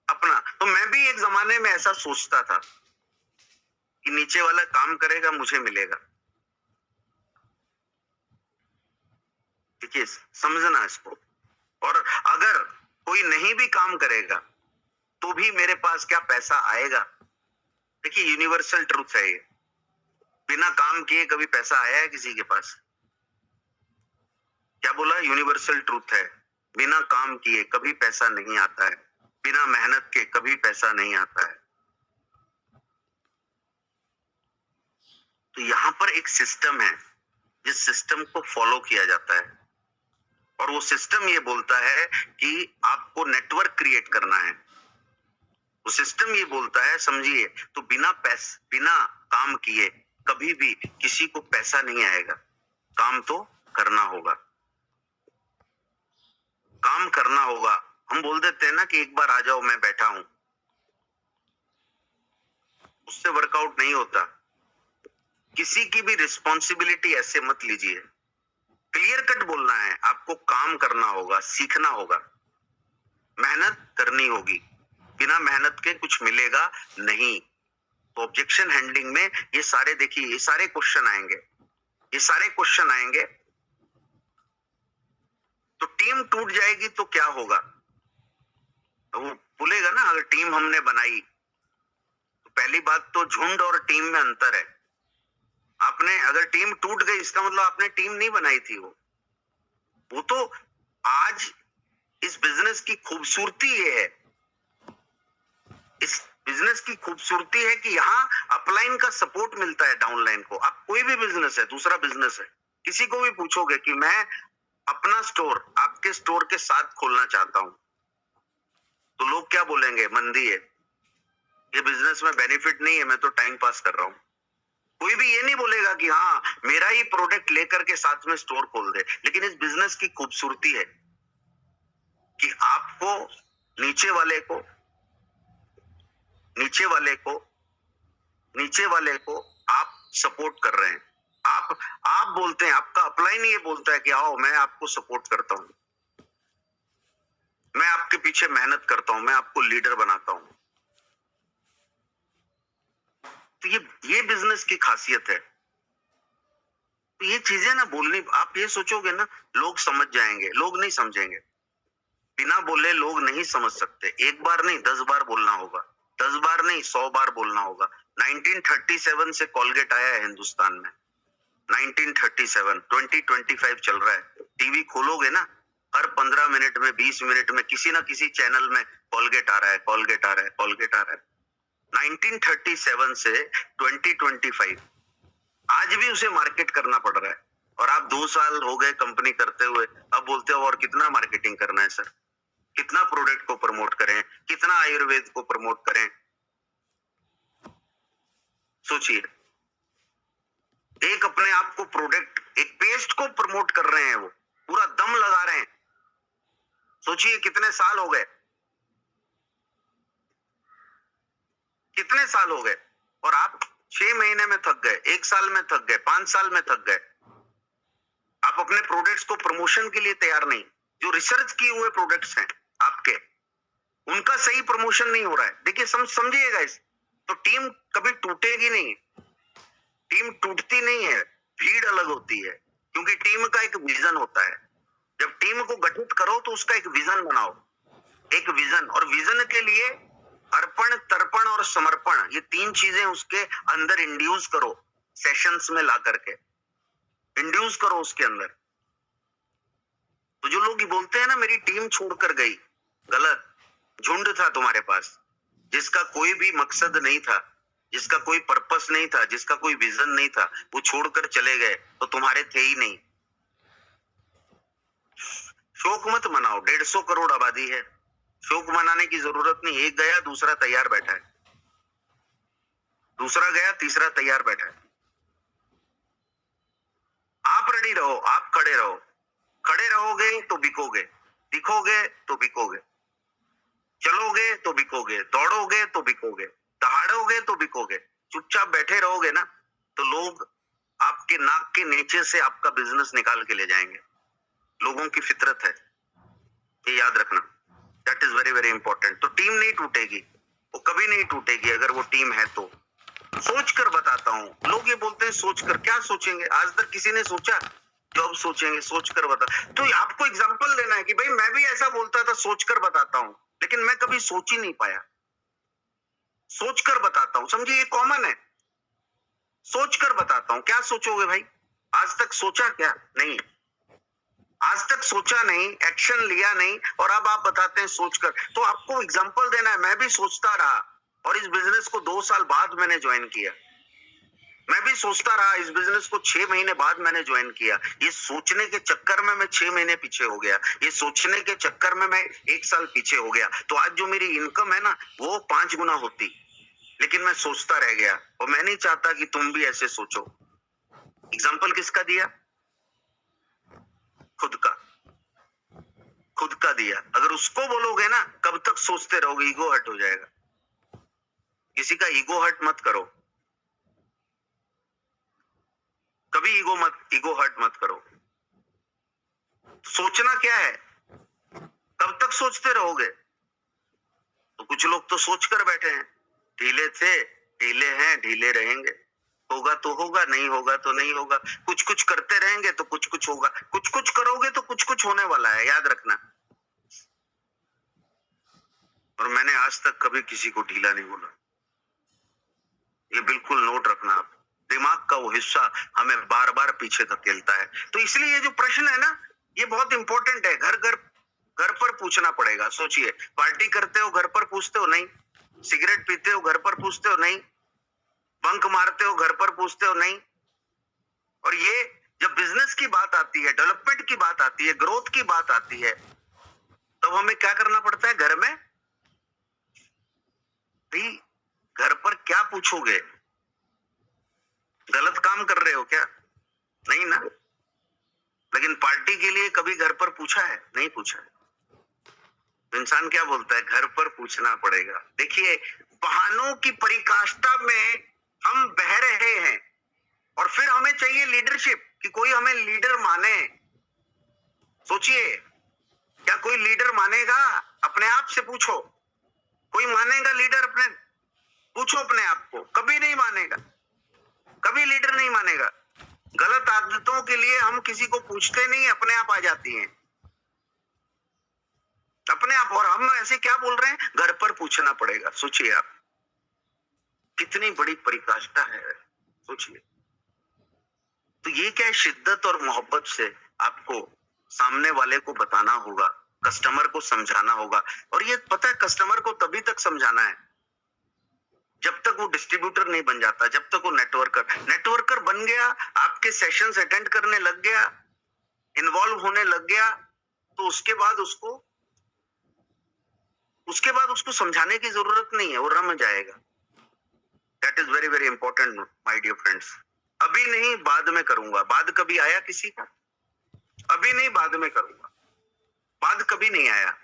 अपना, तो मैं भी एक जमाने में ऐसा सोचता था कि नीचे वाला काम करेगा मुझे मिलेगा। देखिए समझना इसको। और अगर कोई नहीं भी काम करेगा तो भी मेरे पास क्या पैसा आएगा। देखिए यूनिवर्सल ट्रूथ है ये, बिना काम किए कभी पैसा आया है किसी के पास? क्या बोला? यूनिवर्सल ट्रूथ है, बिना काम किए कभी पैसा नहीं आता है, बिना मेहनत के कभी पैसा नहीं आता है। तो यहां पर एक सिस्टम है जिस सिस्टम को फॉलो किया जाता है और वो सिस्टम ये बोलता है कि आपको नेटवर्क क्रिएट करना है। वो सिस्टम ये बोलता है, समझिए, तो बिना काम किए कभी भी किसी को पैसा नहीं आएगा। काम तो करना होगा, काम करना होगा। हम बोल देते हैं ना कि एक बार आ जाओ मैं बैठा हूं, उससे वर्कआउट नहीं होता। किसी की भी रिस्पॉन्सिबिलिटी ऐसे मत लीजिए। क्लियर कट बोलना है, आपको काम करना होगा, सीखना होगा, मेहनत करनी होगी। बिना मेहनत के कुछ मिलेगा नहीं। तो ऑब्जेक्शन हैंडलिंग में ये सारे, देखिए ये सारे क्वेश्चन आएंगे, ये सारे क्वेश्चन आएंगे। तो टीम टूट जाएगी तो क्या होगा? तो वो बोलेगा ना, अगर टीम हमने बनाई तो पहली बात तो झुंड और टीम में अंतर है। आपने अगर टीम टूट गई इसका मतलब आपने टीम नहीं बनाई थी। वो तो आज इस बिजनेस की खूबसूरती ये है, इस बिजनेस की खूबसूरती है कि यहाँ अपलाइन का सपोर्ट मिलता है डाउनलाइन को। आप कोई भी बिजनेस है, दूसरा बिजनेस है, किसी को भी पूछोगे कि मैं अपना स्टोर आपके स्टोर के साथ खोलना चाहता हूं, तो लोग क्या बोलेंगे? मंदी है, ये बिजनेस में बेनिफिट नहीं है, मैं तो टाइम पास कर रहा हूं। कोई भी ये नहीं बोलेगा कि हाँ मेरा ही प्रोडक्ट लेकर के साथ में स्टोर खोल दे। लेकिन इस बिजनेस की खूबसूरती है कि आपको नीचे वाले को नीचे वाले को नीचे वाले को आप सपोर्ट कर रहे हैं। आप बोलते हैं, आपका अपलाइन ये बोलता है कि आओ मैं आपको सपोर्ट करता हूं, मैं आपके पीछे मेहनत करता हूं, मैं आपको लीडर बनाता हूं। तो ये बिजनेस की खासियत है। तो ये चीजें ना बोलनी, आप ये सोचोगे ना लोग समझ जाएंगे, लोग नहीं समझेंगे। बिना बोले लोग नहीं समझ सकते। एक बार नहीं 10 बार बोलना होगा, 10 बार नहीं 100 बार बोलना होगा। 1937 से कॉलगेट आया है हिंदुस्तान में, 1937, 2025 चल रहा है। टीवी खोलोगे ना, हर 15 मिनट में 20 मिनट में किसी ना किसी चैनल में कॉलगेट आ रहा है, कॉलगेट आ रहा है, कॉलगेट आ रहा है। 1937 से 2025 आज भी उसे मार्केट करना पड़ रहा है। और आप 2 साल हो गए कंपनी करते हुए, अब बोलते हो और कितना मार्केटिंग करना है सर, कितना प्रोडक्ट को प्रमोट करें, कितना आयुर्वेद को प्रमोट करें। सोचिए, एक अपने आप को प्रोडक्ट, एक पेस्ट को प्रमोट कर रहे हैं, वो पूरा दम लगा रहे हैं। सोचिए कितने साल हो गए, कितने साल हो गए। और आप 6 महीने में थक गए, 1 साल में थक गए, 5 साल में थक गए। आप अपने प्रोडक्ट्स को प्रमोशन के लिए तैयार नहीं। जो रिसर्च किए हुए प्रोडक्ट्स हैं आपके, उनका सही प्रमोशन नहीं हो रहा है। देखिए समझिएगा इस, तो टीम कभी टूटेगी नहीं। टीम टूटती नहीं है, भीड़ अलग होती है, क्योंकि टीम का एक विजन होता है। जब टीम को गठित करो तो उसका एक विजन बनाओ, एक विजन। और विजन के लिए अर्पण, तर्पण और समर्पण, ये 3 चीजें उसके अंदर इंड्यूस करो, सेशंस में ला करके इंड्यूस करो उसके अंदर। तो जो लोग बोलते हैं ना मेरी टीम छोड़कर गई, गलत। झुंड था तुम्हारे पास, जिसका कोई भी मकसद नहीं था, जिसका कोई पर्पस नहीं था, जिसका कोई विजन नहीं था, वो छोड़कर चले गए तो तुम्हारे थे ही नहीं। शोक मत मनाओ, 150 करोड़ आबादी है, शोक मनाने की जरूरत नहीं। एक गया, दूसरा तैयार बैठा है, दूसरा गया, तीसरा तैयार बैठा है। आप रेडी रहो, आप खड़े रहो। खड़े रहोगे तो बिकोगे, दिखोगे तो बिकोगे, चलोगे तो बिकोगे, दौड़ोगे तो बिकोगे, दहाड़ोगे तो बिकोगे। चुपचाप बैठे रहोगे ना तो लोग आपके नाक के नीचे से आपका बिजनेस निकाल के ले जाएंगे। लोगों की फितरत है, ये याद रखना। That is very very important. तो टीम नहीं टूटेगी, वो कभी नहीं टूटेगी अगर वो टीम है तो। सोच कर बताता हूँ। लोग ये बोलते हैं सोच कर, क्या सोचेंगे? आज तक किसी ने सोचा? जो अब सोचेंगे, सोच कर बता। तो आपको एग्जाम्पल देना है कि भाई मैं भी ऐसा बोलता था, सोच कर बताता हूँ, लेकिन मैं कभी सोच ही नहीं पाया। सोच कर बताता हूँ, समझिए, ये कॉमन है। सोच कर बताता हूँ। क्या सोचोगे भाई? आज तक सोचा क्या? नहीं, आज तक सोचा नहीं, एक्शन लिया नहीं, और अब आप बताते हैं सोचकर। तो आपको एग्जांपल देना है। मैं भी सोचता रहा और इस बिजनेस को 2 साल बाद मैंने ज्वाइन किया। मैं भी सोचता रहा, इस बिजनेस को 6 महीने बाद मैंने ज्वाइन किया। ये सोचने के चक्कर में मैं 6 महीने पीछे हो गया, ये सोचने के चक्कर में मैं 1 साल पीछे हो गया। तो आज जो मेरी इनकम है ना, वो 5 गुना होती, लेकिन मैं सोचता रह गया। और मैं नहीं चाहता कि तुम भी ऐसे सोचो। एग्जाम्पल किसका दिया? खुद का, खुद का दिया। अगर उसको बोलोगे ना कब तक सोचते रहोगे, ईगो हर्ट हो जाएगा। किसी का ईगो हर्ट मत करो, कभी ईगो हर्ट मत करो। सोचना क्या है? कब तक सोचते रहोगे? तो कुछ लोग तो सोच कर बैठे हैं, ढीले थे, ढीले हैं, ढीले रहेंगे। होगा तो होगा, नहीं होगा तो नहीं होगा। कुछ कुछ करते रहेंगे तो कुछ कुछ होगा। कुछ कुछ करोगे तो कुछ कुछ होने वाला है, याद रखना। और मैंने आज तक कभी किसी को ढीला नहीं बोला, ये बिल्कुल नोट रखना आप। दिमाग का वो हिस्सा हमें बार बार पीछे धकेलता है। तो इसलिए ये जो प्रश्न है ना, ये बहुत इंपॉर्टेंट है। घर घर घर पर पूछना पड़ेगा। सोचिए, पार्टी करते हो घर पर पूछते हो? नहीं। सिगरेट पीते हो घर पर पूछते हो? नहीं। बंक मारते हो घर पर पूछते हो? नहीं। और ये जब बिजनेस की बात आती है, डेवलपमेंट की बात आती है, ग्रोथ की बात आती है, तब हमें क्या करना पड़ता है घर में? भाई घर पर क्या पूछोगे? गलत काम कर रहे हो क्या? नहीं ना। लेकिन पार्टी के लिए कभी घर पर पूछा है? नहीं पूछा है। तो इंसान क्या बोलता है? घर पर पूछना पड़ेगा। देखिए, बहानों की परिकाष्ठा में हम बह रहे हैं, और फिर हमें चाहिए लीडरशिप, कि कोई हमें लीडर माने। सोचिए, क्या कोई लीडर मानेगा? अपने आप से पूछो, कोई मानेगा लीडर? अपने पूछो अपने आप को, कभी नहीं मानेगा, कभी लीडर नहीं मानेगा। गलत आदतों के लिए हम किसी को पूछते नहीं, अपने आप आ जाती हैं, अपने आप। और हम ऐसे क्या बोल रहे हैं? घर पर पूछना पड़ेगा। सोचिए आप, कितनी बड़ी परिकाष्ठा है, सोचिए। तो ये क्या है? शिद्दत और मोहब्बत से आपको सामने वाले को बताना होगा, कस्टमर को समझाना होगा। और ये पता है, कस्टमर को तभी तक समझाना है जब तक वो डिस्ट्रीब्यूटर नहीं बन जाता, जब तक वो नेटवर्कर बन गया, आपके सेशंस अटेंड करने लग गया, इन्वॉल्व होने लग गया, तो उसके बाद उसको समझाने की जरूरत नहीं है, वो रम जाएगा। That is very very important my dear friends. अभी नहीं, बाद में करूंगा। बाद कभी आया किसी का? अभी नहीं, बाद में करूंगा। बाद कभी नहीं आया।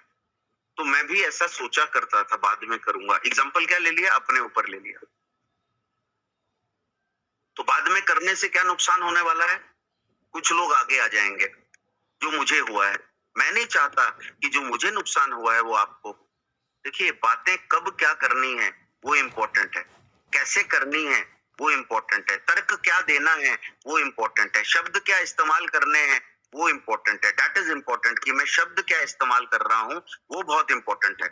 तो मैं भी ऐसा सोचा करता था, बाद में करूंगा। एग्जाम्पल क्या ले लिया? अपने ऊपर ले लिया। तो बाद में करने से क्या नुकसान होने वाला है? कुछ लोग आगे आ जाएंगे, जो मुझे हुआ है। मैं नहीं चाहता कि जो मुझे नुकसान हुआ है वो आपको। देखिए, बातें कब क्या करनी है वो इम्पोर्टेंट है, कैसे करनी है वो इम्पोर्टेंट है, तर्क क्या देना है वो इम्पोर्टेंट है, शब्द क्या इस्तेमाल करने हैं वो इम्पोर्टेंट है। दैट इज इम्पोर्टेंट, कि मैं शब्द क्या इस्तेमाल कर रहा हूं वो बहुत इम्पोर्टेंट है।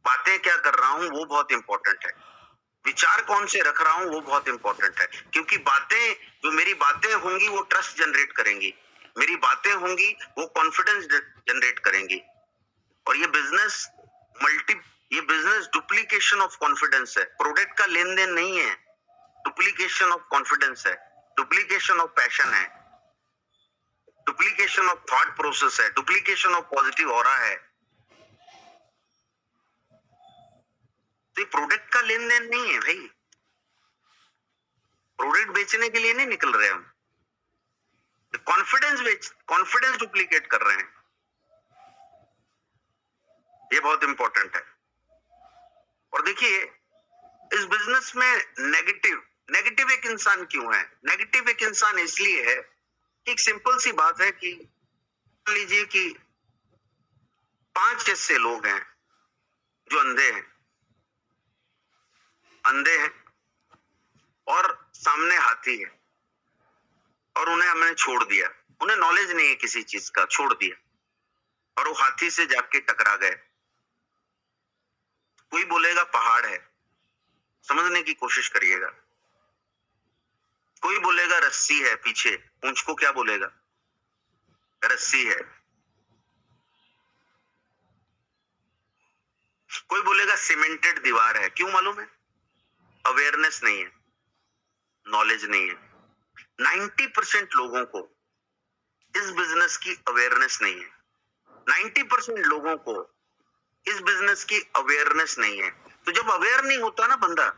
बातें क्या कर रहा हूं वो बहुत इम्पोर्टेंट है। विचार कौन से रख रहा हूं वो बहुत इंपॉर्टेंट है। क्योंकि बातें, जो मेरी बातें होंगी वो ट्रस्ट जनरेट करेंगी, मेरी बातें होंगी वो कॉन्फिडेंस जनरेट करेंगी। और ये बिजनेस ये बिजनेस डुप्लीकेशन ऑफ कॉन्फिडेंस है, प्रोडक्ट का लेन देन नहीं है, डुप्लीकेशन ऑफ कॉन्फिडेंस है, डुप्लीकेशन ऑफ पैशन है, डुप्लीकेशन ऑफ थॉट प्रोसेस है, डुप्लीकेशन ऑफ पॉजिटिव ऑरा है। तो ये प्रोडक्ट का लेन देन नहीं है भाई, प्रोडक्ट बेचने के लिए नहीं निकल रहे हम, कॉन्फिडेंस डुप्लीकेट कर रहे हैं। ये बहुत इंपॉर्टेंट है। और देखिए इस बिजनेस में नेगेटिव एक इंसान क्यों है? नेगेटिव एक इंसान इसलिए है कि एक सिंपल सी बात है कि मान लीजिए कि 5 ऐसे लोग हैं जो अंधे हैं और सामने हाथी है और उन्हें हमने छोड़ दिया, उन्हें नॉलेज नहीं है किसी चीज का, छोड़ दिया और वो हाथी से जाके टकरा गए। कोई बोलेगा पहाड़ है, समझने की कोशिश करिएगा। कोई बोलेगा रस्सी है पीछे, पूंछ को क्या बोलेगा? रस्सी है। कोई बोलेगा सीमेंटेड दीवार है, क्यों मालूम है? अवेयरनेस नहीं है, नॉलेज नहीं है। 90% लोगों को इस बिजनेस की अवेयरनेस नहीं है। 90% लोगों को इस बिजनेस की अवेयरनेस नहीं है। तो जब अवेयर नहीं होता ना बंदा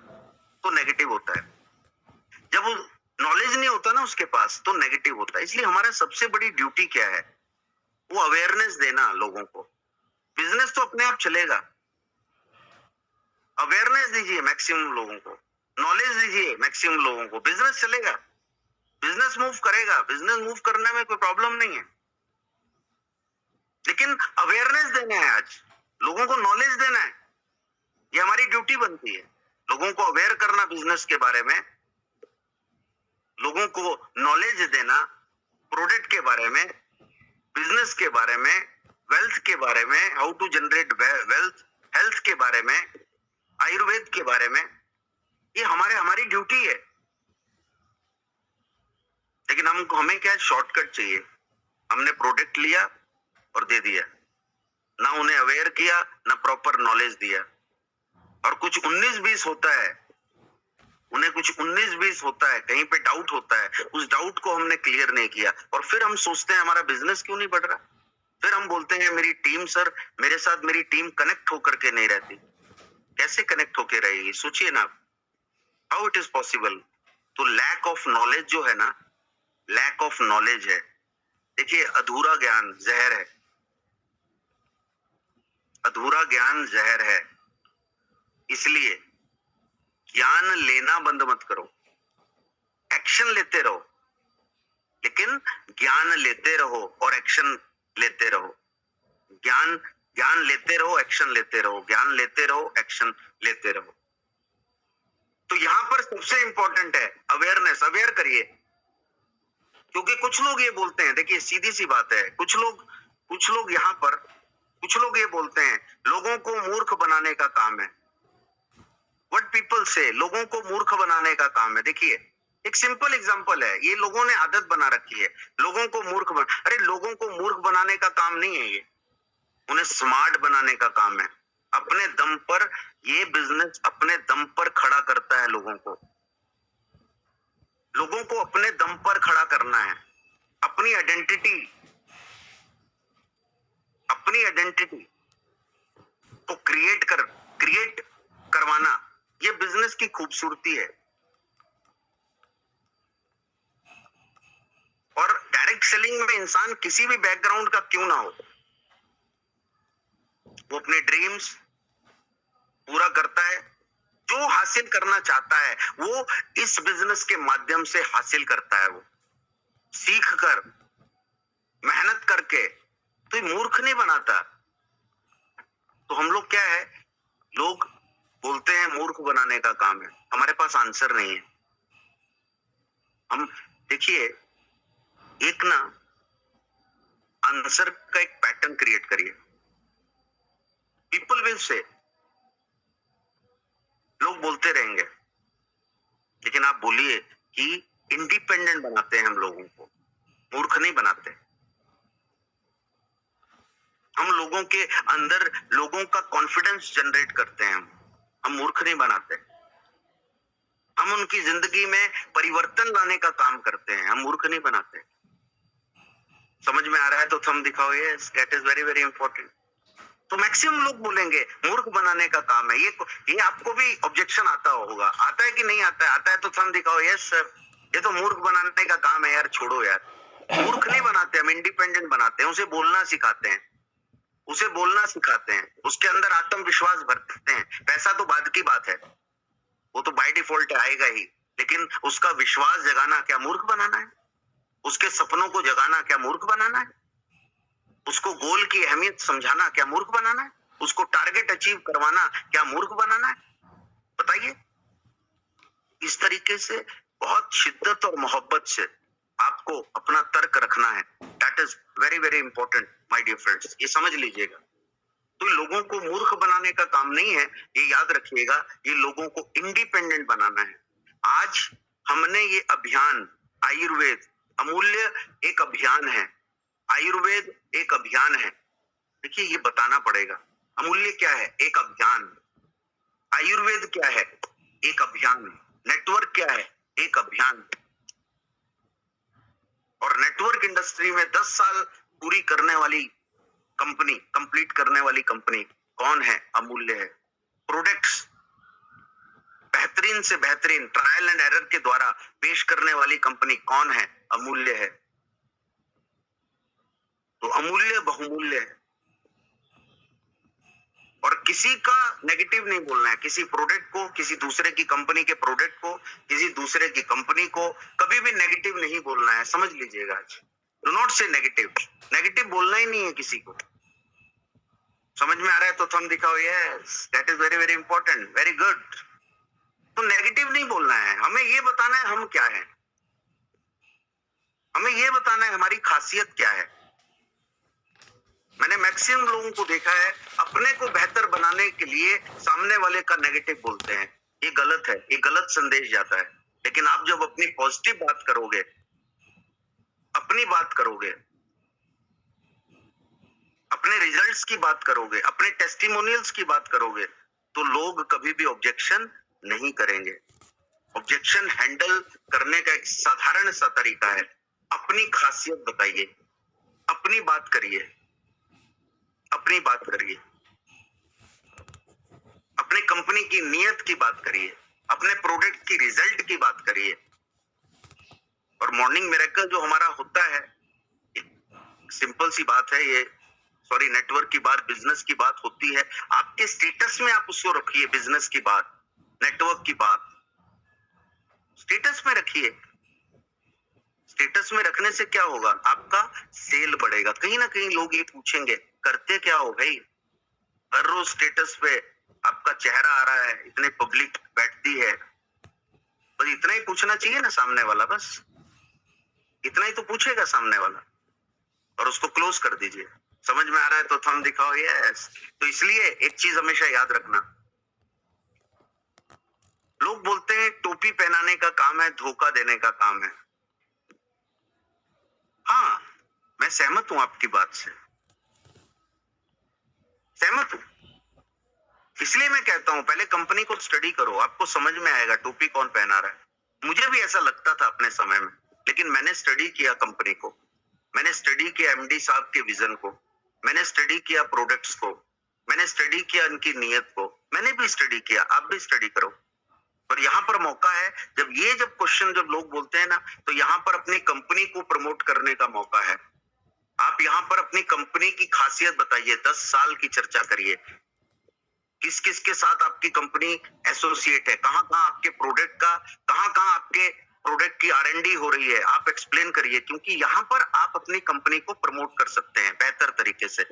तो नेगेटिव होता है, जब नॉलेज नहीं होता ना उसके पास तो नेगेटिव होता है। इसलिए हमारा सबसे बड़ी ड्यूटी क्या है? वो अवेयरनेस देना लोगों को। बिजनेस तो अपने आप चलेगा, अवेयरनेस दीजिए मैक्सिमम लोगों को, नॉलेज दीजिए मैक्सिमम लोगों को, बिजनेस चलेगा, बिजनेस मूव करेगा। बिजनेस मूव करने में कोई प्रॉब्लम नहीं है, लेकिन अवेयरनेस देना है, आज लोगों को नॉलेज देना है। ये हमारी ड्यूटी बनती है, लोगों को अवेयर करना बिजनेस के बारे में, लोगों को नॉलेज देना प्रोडक्ट के बारे में, बिजनेस के बारे में, वेल्थ के बारे में, how to generate wealth, health के बारे में, आयुर्वेद के बारे में। ये हमारी ड्यूटी है। लेकिन हमें क्या शॉर्टकट चाहिए। हमने प्रोडक्ट लिया और दे दिया, ना उन्हें अवेयर किया, ना प्रॉपर नॉलेज दिया। और कुछ 19-20 होता है, उन्हें कुछ 19-20 होता है, कहीं पे डाउट होता है, उस डाउट को हमने क्लियर नहीं किया और फिर हम सोचते हैं हमारा बिजनेस क्यों नहीं बढ़ रहा। फिर हम बोलते हैं मेरी टीम सर, मेरे साथ मेरी टीम कनेक्ट होकर के नहीं रहती। कैसे कनेक्ट होकर रहेगी? सोचिए ना, हाउ इट इज पॉसिबल। तो लैक ऑफ नॉलेज जो है ना, लैक ऑफ नॉलेज है। देखिए अधूरा ज्ञान जहर है, अधूरा ज्ञान जहर है। इसलिए ज्ञान लेना बंद मत करो, एक्शन लेते रहो, लेकिन ज्ञान लेते रहो और एक्शन लेते रहो। ज्ञान लेते रहो, एक्शन लेते रहो, ज्ञान लेते रहो, एक्शन लेते रहो। तो यहां पर सबसे इंपॉर्टेंट है अवेयरनेस। अवेयर करिए, क्योंकि कुछ लोग ये बोलते हैं, देखिए सीधी सी बात है, कुछ लोग यहाँ पर कुछ लोग ये बोलते हैं लोगों को मूर्ख बनाने का काम है। व्हाट पीपल से, लोगों को मूर्ख बनाने का काम है। देखिए एक सिंपल एग्जांपल है, ये लोगों ने आदत बना रखी है लोगों को अरे लोगों को मूर्ख बनाने का काम नहीं है, ये उन्हें स्मार्ट बनाने का काम है। अपने दम पर ये बिजनेस अपने दम पर खड़ा करता है लोगों को अपने दम पर खड़ा करना है। अपनी आइडेंटिटी को क्रिएट करवाना, ये बिजनेस की खूबसूरती है। और डायरेक्ट सेलिंग में इंसान किसी भी बैकग्राउंड का क्यों ना हो, वो अपने ड्रीम्स पूरा करता है। जो हासिल करना चाहता है वो इस बिजनेस के माध्यम से हासिल करता है। वो सीख कर, मेहनत करके, तो मूर्ख नहीं बनाता। तो हम लोग क्या है, लोग बोलते हैं मूर्ख बनाने का काम है, हमारे पास आंसर नहीं है। हम देखिए एक ना आंसर का एक पैटर्न क्रिएट करिए। पीपल विल से, लोग बोलते रहेंगे, लेकिन आप बोलिए कि इंडिपेंडेंट बनाते हैं हम लोगों को, मूर्ख नहीं बनाते। हम लोगों के अंदर लोगों का कॉन्फिडेंस जनरेट करते हैं। हम मूर्ख नहीं बनाते। हम उनकी जिंदगी में परिवर्तन लाने का काम करते हैं, हम मूर्ख नहीं बनाते। समझ में आ रहा है तो थंब दिखाओ। Yes, that is very very important. तो मैक्सिमम लोग बोलेंगे मूर्ख बनाने का काम है। ये आपको भी ऑब्जेक्शन आता होगा, आता है कि नहीं आता है? आता है तो थंब दिखाओ। यस सर, ये तो मूर्ख बनाने का काम है यार, छोड़ो यार। मूर्ख नहीं बनाते हम, इंडिपेंडेंट बनाते हैं। उसे बोलना सिखाते हैं, उसे बोलना सिखाते हैं, उसके अंदर आत्मविश्वास भरते हैं। पैसा तो बाद की बात है, वो तो बाय डिफॉल्ट आएगा ही, लेकिन उसका विश्वास जगाना क्या मूर्ख बनाना है? उसके सपनों को जगाना क्या मूर्ख बनाना है? उसको गोल की अहमियत समझाना क्या मूर्ख बनाना है? उसको टारगेट अचीव करवाना क्या मूर्ख बनाना है? बताइए। इस तरीके से बहुत शिद्दत और मोहब्बत से आपको अपना तर्क रखना है। That is very very important my dear friends, ये समझ लीजिएगा। तो लोगों को मूर्ख बनाने का काम नहीं है, ये याद रखिएगा। ये लोगों को इंडिपेंडेंट बनाना है। आज हमने ये अभियान आयुर्वेद अमूल्य एक अभियान है। आयुर्वेद एक अभियान है। देखिए, ये बताना पड़ेगा। अमूल्य क्या है? एक अभियान। आयुर्वेद क्या है? एक अभियान। नेटवर्क क्या है? एक अभियान। और नेटवर्क इंडस्ट्री में 10 साल पूरी करने वाली कंपनी, कंप्लीट करने वाली कंपनी कौन है? अमूल्य है। प्रोडक्ट्स बेहतरीन से बेहतरीन ट्रायल एंड एरर के द्वारा पेश करने वाली कंपनी कौन है? अमूल्य है। तो अमूल्य बहुमूल्य है। और किसी का नेगेटिव नहीं बोलना है। किसी प्रोडक्ट को, किसी दूसरे की कंपनी के प्रोडक्ट को, किसी दूसरे की कंपनी को कभी भी नेगेटिव नहीं बोलना है। समझ लीजिएगा आज, डू नॉट से नेगेटिव। नेगेटिव बोलना ही नहीं है किसी को। समझ में आ रहा है तो थंब दिखाओ। Yes, that is very very important, very good. तो नेगेटिव नहीं बोलना है, हमें ये बताना है हम क्या है। हमें ये बताना है हमारी खासियत क्या है। मैंने मैक्सिमम लोगों को देखा है, अपने को बेहतर बनाने के लिए सामने वाले का नेगेटिव बोलते हैं। ये गलत है, ये गलत संदेश जाता है। लेकिन आप जब अपनी पॉजिटिव बात करोगे, अपनी बात करोगे, अपने रिजल्ट्स की बात करोगे, अपने टेस्टिमोनियल्स की बात करोगे, तो लोग कभी भी ऑब्जेक्शन नहीं करेंगे। ऑब्जेक्शन हैंडल करने का एक साधारण सा तरीका है, अपनी खासियत बताइए, अपनी बात करिए, अपनी बात करिए, अपनी कंपनी की नीयत की बात करिए, अपने प्रोडक्ट की रिजल्ट की बात करिए। और मॉर्निंग मिरेकल जो हमारा होता है, सिंपल सी बात है ये। सॉरी, नेटवर्क की बात, बिजनेस की बात होती है, आपके स्टेटस में आप उसको रखिए। बिजनेस की बात, नेटवर्क की बात स्टेटस में रखिए। स्टेटस में रखने से क्या होगा? आपका सेल बढ़ेगा। कहीं ना कहीं लोग ये पूछेंगे, करते क्या हो भाई? हर रोज स्टेटस पे आपका चेहरा आ रहा है, इतने पब्लिक बैठती है। बस इतना ही पूछना चाहिए ना सामने वाला, बस इतना ही तो पूछेगा सामने वाला, और उसको क्लोज कर दीजिए। समझ में आ रहा है तो थंब दिखाओ। यस। तो इसलिए एक चीज हमेशा याद रखना, लोग बोलते हैं टोपी पहनाने का काम है, धोखा देने का काम है। हाँ, मैं सहमत हूं आपकी बात से, सहमत हूं। इसलिए मैं कहता हूं पहले कंपनी को स्टडी करो, आपको समझ में आएगा टोपी कौन पहना रहा है। मुझे भी ऐसा लगता था अपने समय में, लेकिन मैंने स्टडी किया कंपनी को, मैंने स्टडी किया एमडी साहब के विजन को, मैंने स्टडी किया प्रोडक्ट्स को, मैंने स्टडी किया उनकी नीयत को। मैंने भी स्टडी किया, आप भी स्टडी करो। और यहाँ पर मौका है, जब क्वेश्चन जब लोग बोलते हैं ना, तो यहाँ पर अपनी कंपनी को प्रमोट करने का मौका है। आप यहाँ पर अपनी कंपनी की खासियत बताइए, 10 साल की चर्चा करिए, किस किस के साथ आपकी कंपनी एसोसिएट है, कहाँ कहाँ आपके प्रोडक्ट का, कहाँ कहाँ आपके प्रोडक्ट की आर&डी हो रही है, आप एक्सप्लेन करिए। क्योंकि यहाँ पर आप अपनी कंपनी को प्रमोट कर सकते हैं बेहतर तरीके से।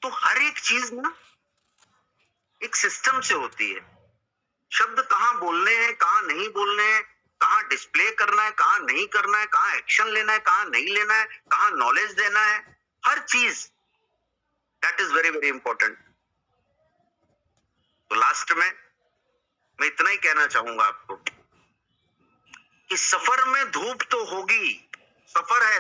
तो हर एक चीज ना एक सिस्टम से होती है। शब्द कहाँ बोलने हैं, कहाँ नहीं बोलने हैं, कहाँ डिस्प्ले करना है, कहाँ नहीं करना है, कहाँ एक्शन लेना है, कहाँ नहीं लेना है, कहाँ नॉलेज देना है, हर चीज, that is very very important. तो लास्ट में मैं इतना ही कहना चाहूंगा आपको कि सफर में धूप तो होगी, सफर है,